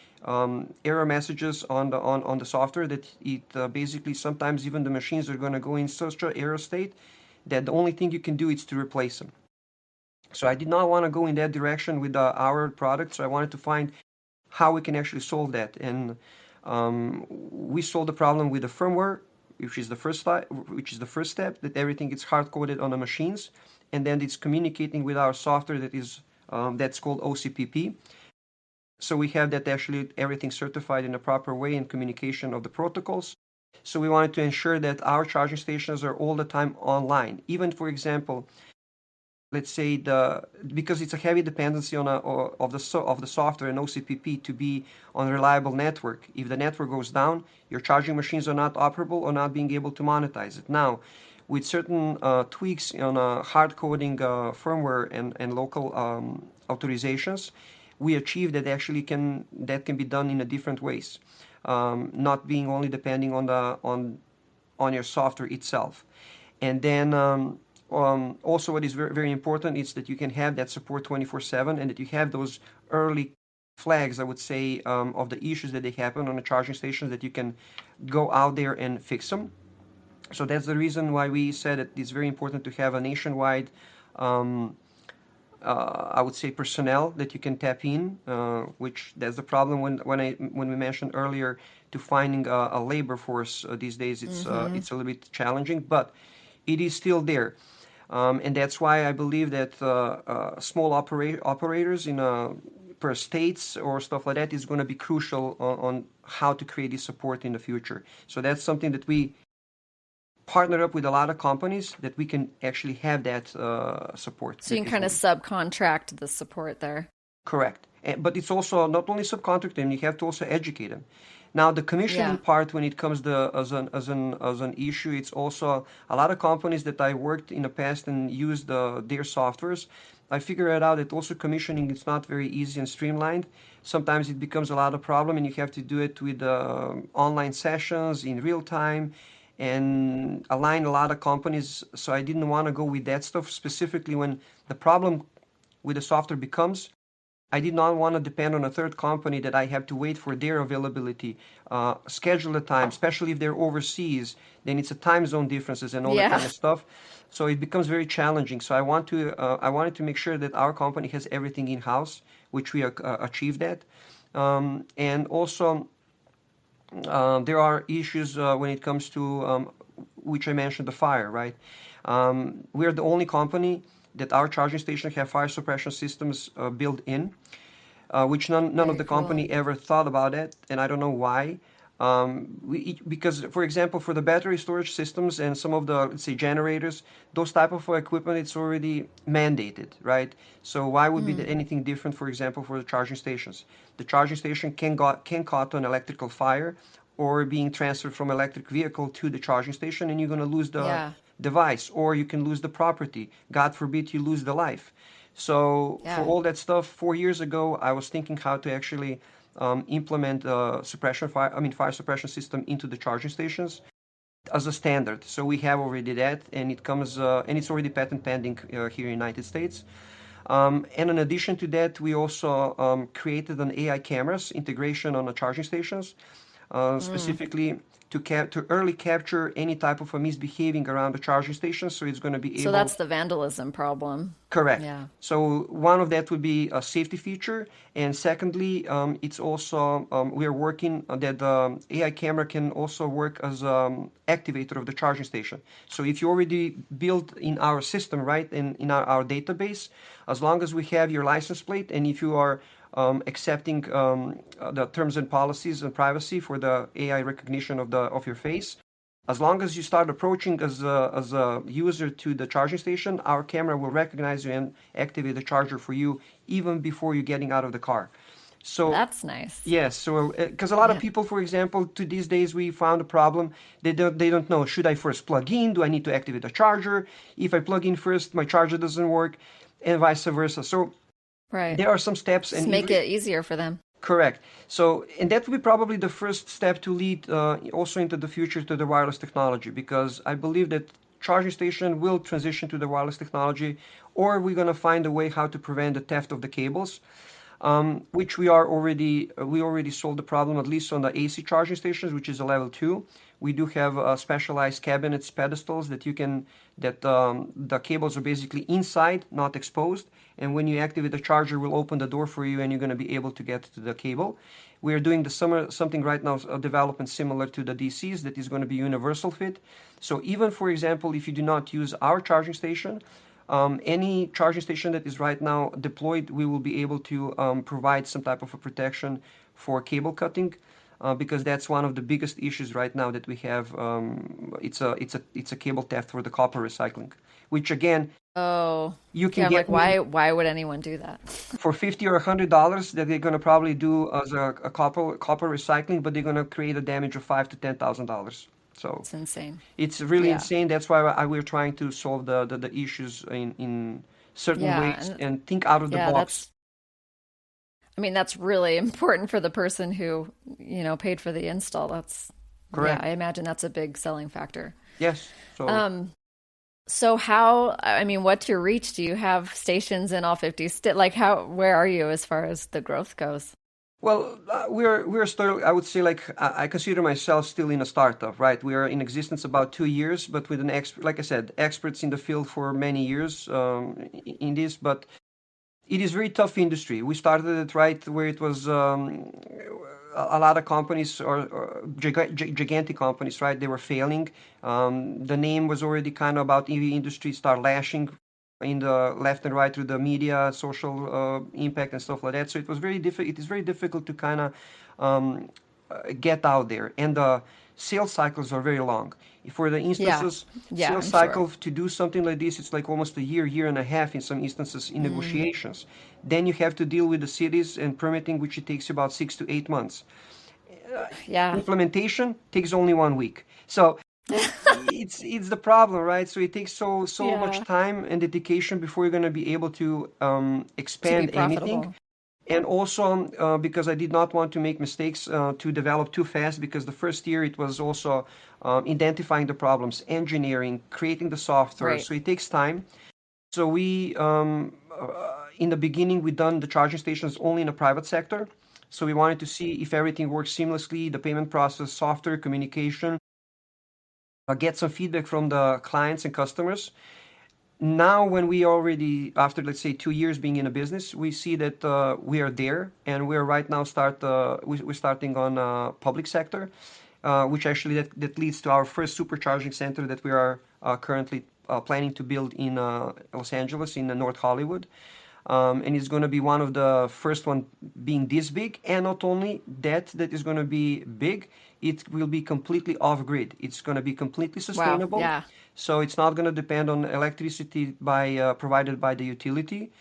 error messages on the software that it basically sometimes even the machines are going to go in such an error state that the only thing you can do is to replace them. So I did not want to go in that direction with our product, so I wanted to find how we can actually solve that. And we solved the problem with the firmware, which is the first step, that everything gets hard-coded on the machines, and then it's communicating with our software that is that's called OCPP. So we have that actually everything certified in a proper way in communication of the protocols. So we wanted to ensure that our charging stations are all the time online. Even, for example, let's say because it's a heavy dependency on of the software and OCPP to be on a reliable network. If the network goes down, your charging machines are not operable or not being able to monetize it. Now, with certain tweaks on hard coding firmware and local authorizations, we achieve that actually can be done in a different ways, not being only depending on your software itself. And then also what is very, very important is that you can have that support 24/7 and that you have those early flags, I would say, of the issues that they happen on the charging stations, that you can go out there and fix them. So that's the reason why we said that it's very important to have a nationwide, I would say, personnel that you can tap in, which that's the problem when we mentioned earlier to finding a labor force these days. It's a little bit challenging, but it is still there. And that's why I believe that small operators in per states or stuff like that is going to be crucial on how to create this support in the future. So that's something that we partner up with a lot of companies that we can actually have that support. So you can kind of subcontract the support there. Correct. But it's also not only subcontract them, you have to also educate them. Now, the commissioning part, when it comes to as an issue, it's also a lot of companies that I worked in the past and used their softwares. I figured out that also commissioning is not very easy and streamlined. Sometimes it becomes a lot of problem, and you have to do it with online sessions in real time. and align a lot of companies. So I didn't want to go with that stuff, specifically when the problem with the software becomes I did not want to depend on a third company that I have to wait for their availability, schedule the time, especially if they're overseas, then it's a time zone differences and all that Yeah. kind of stuff. So it becomes very challenging. So I wanted to make sure that our company has everything in-house, which we achieved that. And also, there are issues when it comes to, which I mentioned, the fire, right? We're the only company that our charging station have fire suppression systems built in, which none of Very the cool. company ever thought about it, and I don't know why. Because, for example, for the battery storage systems and some of the, let's say, generators, those type of equipment, it's already mandated, right? So why would be anything different, for example, for the charging stations? The charging station can caught on electrical fire or being transferred from electric vehicle to the charging station, and you're going to lose the Yeah. device, or you can lose the property. God forbid you lose the life. So for Yeah. all that stuff, 4 years ago, I was thinking how to actually implement fire suppression system into the charging stations as a standard. So we have already that, and it's already patent pending here in the United States. And in addition to that, we also created an AI cameras integration on the charging stations, specifically to early capture any type of a misbehaving around the charging station. So it's going to be So able. that's the vandalism problem. Correct. Yeah. So one of that would be a safety feature, and secondly, it's also we are working on that the AI camera can also work as activator of the charging station. So if you already built in our system, right, in our database, as long as we have your license plate, and if you are accepting the terms and policies and privacy for the AI recognition of your face, as long as you start approaching as a user to the charging station, our camera will recognize you and activate the charger for you even before you're getting out of the car. So, That's nice. yes, so because a lot of Yeah. people, for example, to these days we found a problem. They don't know, should I first plug in? Do I need to activate the charger? If I plug in first, my charger doesn't work, and vice versa. So Right. there are some steps, Just and make every it easier for them. correct. So, and that will be probably the first step to lead also into the future to the wireless technology, because I believe that charging station will transition to the wireless technology, or we're going to find a way how to prevent the theft of the cables, which we already solved the problem, at least on the AC charging stations, which is a level 2. We do have specialized cabinets, pedestals that the cables are basically inside, not exposed. And when you activate the charger, will open the door for you, and you're going to be able to get to the cable. We are doing something right now, a development similar to the DCs that is going to be universal fit. So even, for example, if you do not use our charging station, any charging station that is right now deployed, we will be able to provide some type of a protection for cable cutting, because that's one of the biggest issues right now that we have. It's a cable theft for the copper recycling, which again Oh, you can yeah. I'm get like, me why would anyone do that? for $50 or $100 that they're gonna probably do as a copper recycling, but they're gonna create a damage of $5,000 to $10,000. So It's insane. it's really Yeah. insane. That's why we're trying to solve the issues in certain Yeah. ways And and think out of the yeah, box. I mean, that's really important for the person who, paid for the install. Yeah, I Correct. imagine that's a big selling factor. Yes. So, Um, I mean, what's your reach? Do you have stations in all 50 states? Like where are you as far as the growth goes? well, we're still. I would say, like, I consider myself still in a startup, right? We are in existence about 2 years, but with like I said, experts in the field for many years in this. But it is very tough industry. We started it right where it was a lot of companies or gigantic companies, right? They were failing. The name was already kind of about EV industry start lashing in the left and right through the media, social impact and stuff like that. So it was very difficult. It is very difficult to kind of um, get out there, and the sales cycles are very long. For the Yeah. instances, Yeah, sales I'm sure. cycle to do something like this, it's like almost a year and a half in some instances in Mm, negotiations. Then you have to deal with the cities and permitting, which it takes you about 6 to 8 months. yeah. Implementation takes only 1 week. So it's the problem, right? So it takes so much Yeah. time and dedication before you're going to be able to To be expand anything. profitable. And also because I did not want to make mistakes to develop too fast, because the first year it was also identifying the problems, engineering, creating the software. Right. So it takes time. So we, in the beginning, we done the charging stations only in the private sector. So we wanted to see if everything works seamlessly, the payment process, software, communication, get some feedback from the clients and customers. Now, when we already, after let's say 2 years being in a business, we see that we are there, and we're right now we're starting on public sector, which actually that leads to our first supercharging center that we are currently planning to build in Los Angeles, in North Hollywood. And it's going to be one of the first one being this big. And not only that is going to be big, it will be completely off grid. It's going to be completely Wow. sustainable. Yeah. So it's not going to depend on electricity provided by the utility.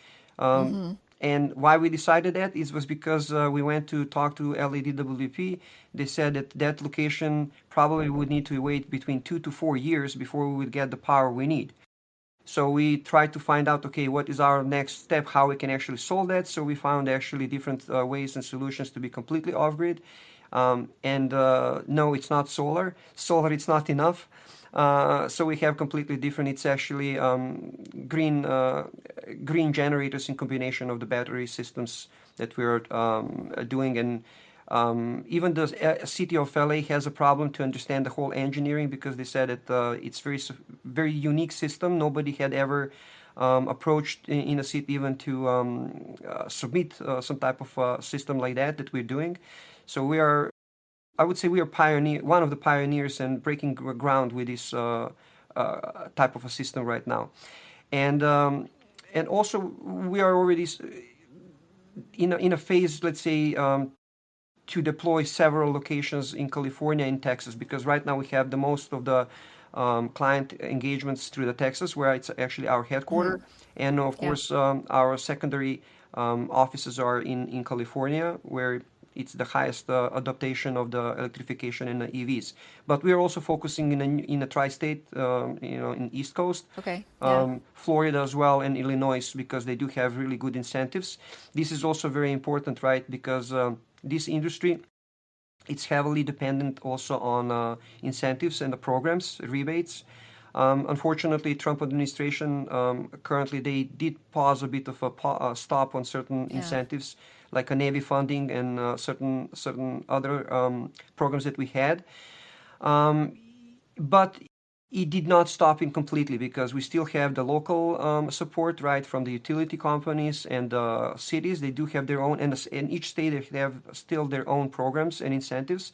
Um, Mm-hmm. and why we decided that was because we went to talk to LADWP. They said that that location probably would need to wait between 2 to 4 years before we would get the power we need. So we tried to find out, okay, what is our next step, how we can actually solve that. So we found actually different ways and solutions to be completely off-grid. No, it's not solar. Solar, it's not enough. So we have completely different. It's actually green generators in combination of the battery systems that we're doing. And even the city of LA has a problem to understand the whole engineering, because they said that it's very unique system. Nobody had ever approached in a city even to submit some type of system like that we're doing. So I would say we are one of the pioneers and breaking ground with this type of a system right now. And also we are already in a phase, let's say, to deploy several locations in California and Texas, because right now we have the most of the client engagements through the Texas, where it's actually our headquarters, and of Yeah. course our secondary offices are in California, where it's the highest adaptation of the electrification and the EVs. But we are also focusing in a tri-state, in East Coast, Okay. Yeah. Florida as well, and Illinois, because they do have really good incentives. This is also very important, right? Because this industry, it's heavily dependent also on incentives and the programs, rebates. Unfortunately, Trump administration currently they did pause a bit of a stop on certain Yeah. incentives, like a Navy funding and certain other programs that we had. Um, but it did not stop it completely, because we still have the local support, right, from the utility companies and cities. They do have their own, and in each state they have still their own programs and incentives,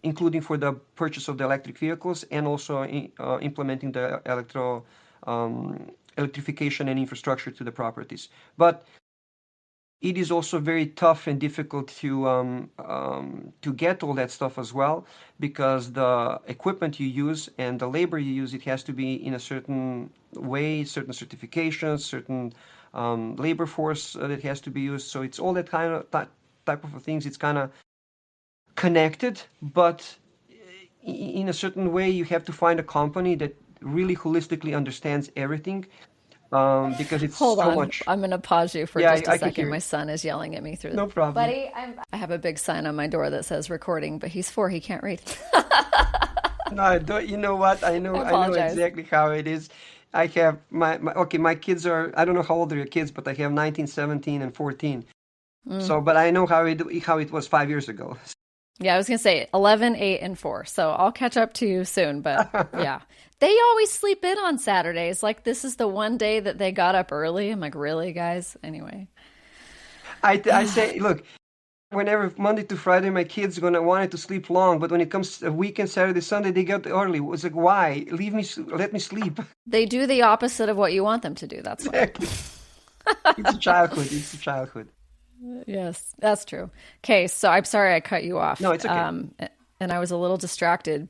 including for the purchase of the electric vehicles, and also implementing the electrification and infrastructure to the properties. But it is also very tough and difficult to get all that stuff as well, because the equipment you use and the labor you use, it has to be in a certain way, certain certifications, certain labor force that has to be used. So it's all that kind of type of things. It's kind of connected, but in a certain way, you have to find a company that really holistically understands everything, because it's Hold so on. much. I'm going to pause you for Yeah, just a I could second. hear My it. son is yelling at me through. No problem. Buddy, I have a big sign on my door that says recording, but he's 4. He can't read. No, I don't. You know what? I I know apologize. exactly how it is. I have okay, my kids are, I don't know how old are your kids, but I have 19, 17, and 14. Mm. So, but I know how it was 5 years ago. Yeah, I was going to say 11, 8, and 4. So I'll catch up to you soon. But yeah, they always sleep in on Saturdays. Like, this is the one day that they got up early. I'm like, really, guys? Anyway. I say, look, whenever Monday to Friday, my kids gonna wanted to sleep long, but when it comes to weekend, Saturday, Sunday, they get early. It's like, why? Let me sleep. They do the opposite of what you want them to do. That's why. Exactly. It's a childhood. It's a childhood. Yes, that's true. Okay, so I'm sorry I cut you No, off. it's okay. And I was a little distracted,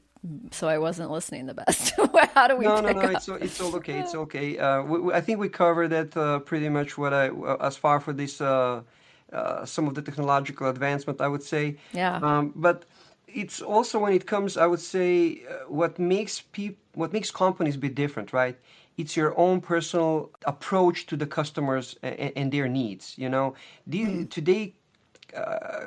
so I wasn't listening the best. How do we No, pick up? it's all okay. It's okay. I think we covered that pretty much as far for this some of the technological advancement, I would say. Yeah. But it's also when it comes, I would say, what makes companies be different, right? it's your own personal approach to the customers and their needs. Today,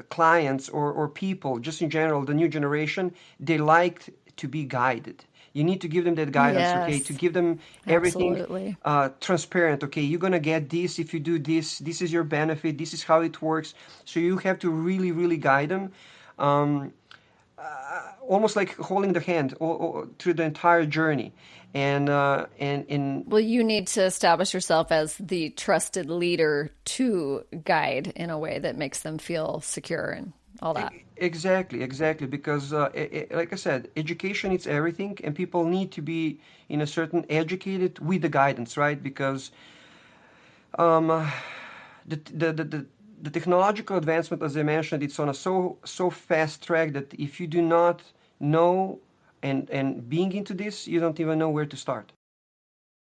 clients or people, just in general, the new generation, they like to be guided. You need to give them that guidance, okay? To Yes, give them everything absolutely. transparent, okay? You're gonna get this if you do this. This is your benefit. This is how it works. So you have to really, really guide them. Um, Almost like holding the hand through the entire journey. And Well, you need to establish yourself as the trusted leader to guide in a way that makes them feel secure and all that. exactly, because like I said, education is everything, and people need to be in a certain educated with the guidance, right? Because um, the, the, the, the the technological advancement, as I mentioned, it's on a so fast track that if you do not know and being into this, you don't even know where to start.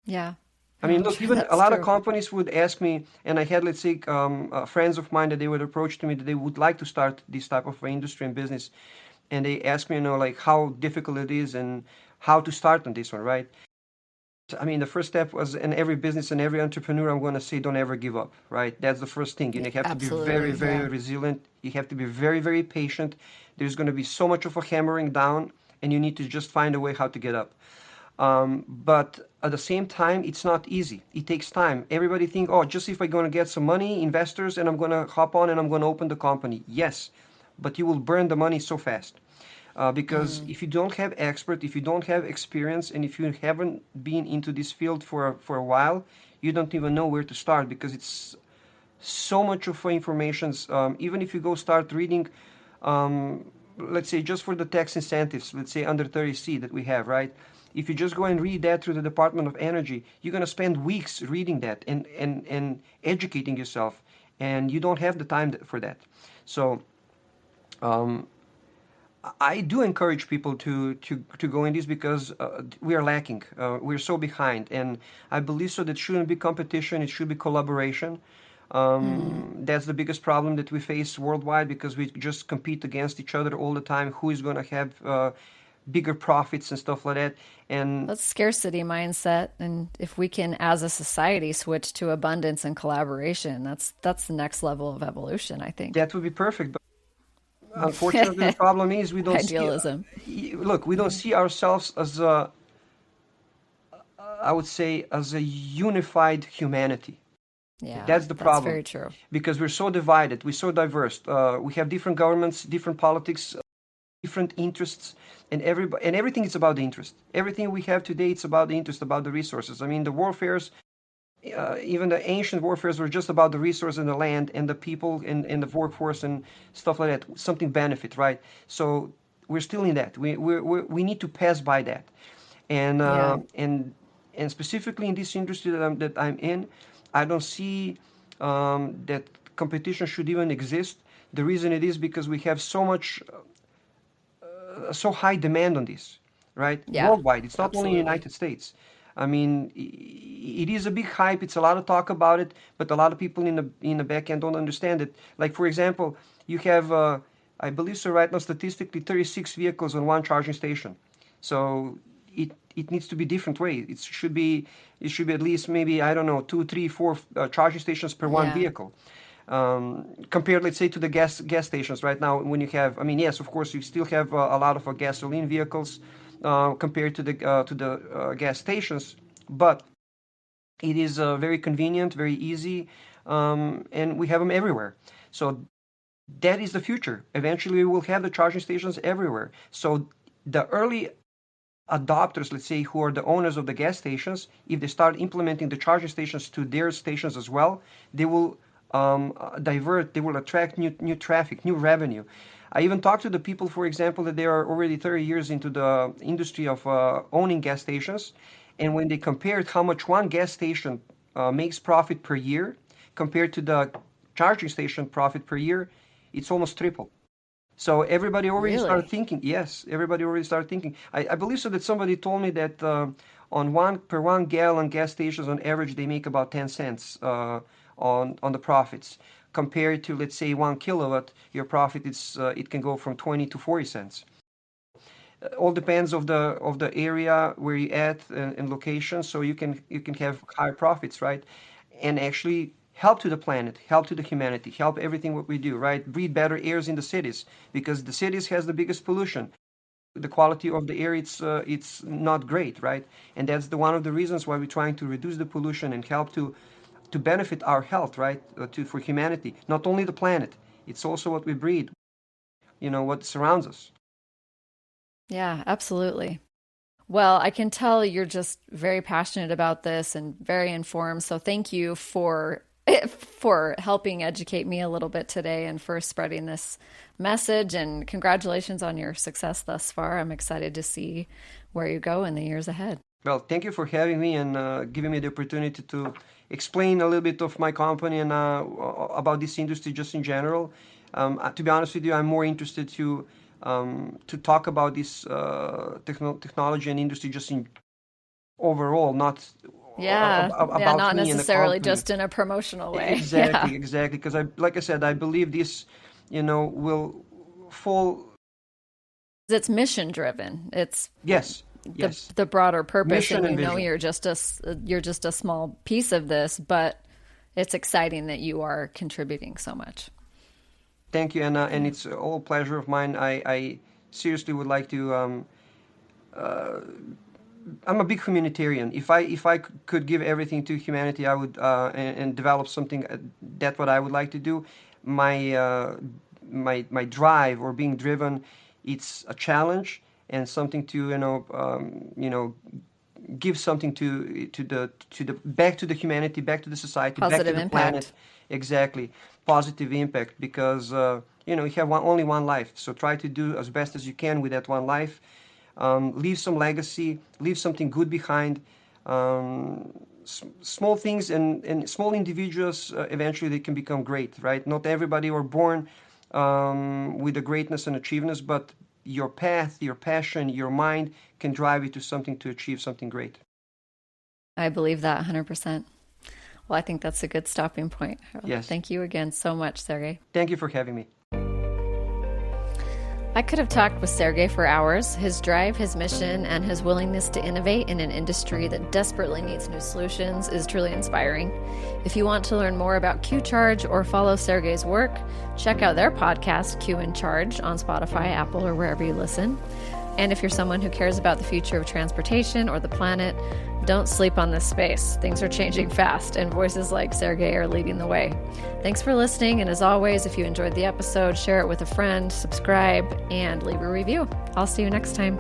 Yeah, I no, mean, I'm look, sure even a that's lot of true. companies would ask me, and I had, let's say, friends of mine that they would approach to me that they would like to start this type of industry and business, and they ask me, like how difficult it is and how to start on this one, right? I mean, the first step was in every business and every entrepreneur, I'm going to say, don't ever give up, right? That's the first thing. You Yeah, have to be very, absolutely. very Yeah. resilient. You have to be very, very patient. There's going to be so much of a hammering down, and you need to just find a way how to get up. But at the same time, it's not easy. It takes time. Everybody think, oh, just if I'm going to get some money, investors, and I'm going to hop on and I'm going to open the company. Yes, but you will burn the money so fast. Because Mm, if you don't have expert, if you don't have experience, and if you haven't been into this field for a while, you don't even know where to start because it's so much of information. Even if you go start reading, let's say just for the tax incentives, let's say under 30C that we have, right? If you just go and read that through the Department of Energy, you're going to spend weeks reading that and educating yourself, and you don't have the time for that. So um, I do encourage people to go in this because we are lacking. We're so behind, and I believe so that shouldn't be competition. It should be collaboration. mm. That's the biggest problem that we face worldwide because we just compete against each other all the time. Who is going to have bigger profits and stuff like that? And That's scarcity mindset, and if we can, as a society, switch to abundance and collaboration, that's the next level of evolution, I think. that would be perfect. But unfortunately, the problem is we don't see. Idealism. Look, we don't see ourselves as a, I would say, as a unified humanity. Yeah, That's the that's problem very true. because we're so divided, we're so diverse. We have different governments, different politics, different interests, and everything is about the interest. Everything we have today, it's about the interest, about the resources. I mean, the warfares, even the ancient warfares were just about the resource and the land and the people and the workforce and stuff like that. Something benefit, right? So we're still in that. We need to pass by that, and Yeah. and specifically in this industry that I'm in, I don't see that competition should even exist. The reason it is because we have so high demand on this, right? Yeah. Worldwide. It's not only in the Absolutely. United States. I mean, it is a big hype. It's a lot of talk about it, but a lot of people in the back end don't understand it. Like for example, you have, I believe so right now, statistically, 36 vehicles on one charging station. So it needs to be different way. It should be at least maybe I don't know 2, 3, 4 charging stations per one Yeah. vehicle compared, let's say, to the gas stations right now. When you have, I mean, yes, of course, you still have a lot of gasoline vehicles compared to the gas stations, but it is very convenient, very easy, and we have them everywhere. So that is the future. Eventually, we will have the charging stations everywhere. So the early adopters, let's say, who are the owners of the gas stations, if they start implementing the charging stations to their stations as well, they will they will attract new traffic, new revenue. I even talked to the people, for example, that they are already 30 years into the industry of owning gas stations, and when they compared how much one gas station makes profit per year compared to the charging station profit per year, it's almost triple. So everybody already started Really? thinking. Yes, everybody already started thinking. I believe so that somebody told me that on 1 gallon gas stations on average they make about 10 cents on the profits compared to, let's say, 1 kilowatt, your profit is it can go from 20 to 40 cents. All depends of the area where you're at and location, so you can have higher profits, right? And actually help to the planet, help to the humanity, help everything what we do, right? Breathe better airs in the cities because the cities has the biggest pollution. The quality of the air it's not great, right? And that's the one of the reasons why we're trying to reduce the pollution and help to benefit our health, right? For humanity, not only the planet, it's also what we breathe, what surrounds us. Yeah, absolutely. Well, I can tell you're just very passionate about this and very informed. So thank you for helping educate me a little bit today and for spreading this message. And congratulations on your success thus far. I'm excited to see where you go in the years ahead. Well, thank you for having me and giving me the opportunity to explain a little bit of my company and about this industry just in general. To be honest with you, I'm more interested to talk about this technology and industry just in overall, not Yeah, yeah, about not me and the necessarily company. just in a promotional way. Exactly, Yeah, exactly. Because like I said, I believe this, will fall. it's mission driven. It's Yes, the yes. the broader purpose, Mission and and vision. you're just a small piece of this, but it's exciting that you are contributing so much. Thank you, and it's all pleasure of mine. I seriously would like to. I'm a big humanitarian. If I could give everything to humanity, I would and develop something. That's what I would like to do. My my drive or being driven, it's a challenge and something to give something to the back to the humanity, back to the society, back to Positive the planet. impact. Exactly, positive impact because you have only one life. So try to do as best as you can with that one life. Leave some legacy, leave something good behind. Small things and small individuals eventually they can become great, right? Not everybody are born with the greatness and achievements, but your path, your passion, your mind can drive you to something to achieve something great. I believe that 100%. Well, I think that's a good stopping point. Yes. Thank you again so much, Sergey. Thank you for having me. I could have talked with Sergey for hours. His drive, his mission, and his willingness to innovate in an industry that desperately needs new solutions is truly inspiring. If you want to learn more about Q Charge or follow Sergey's work, check out their podcast, Q in Charge, on Spotify, Apple, or wherever you listen. And if you're someone who cares about the future of transportation or the planet, don't sleep on this space. Things are changing fast, and voices like Sergey are leading the way. Thanks for listening, and as always, if you enjoyed the episode, share it with a friend, subscribe, and leave a review. I'll see you next time.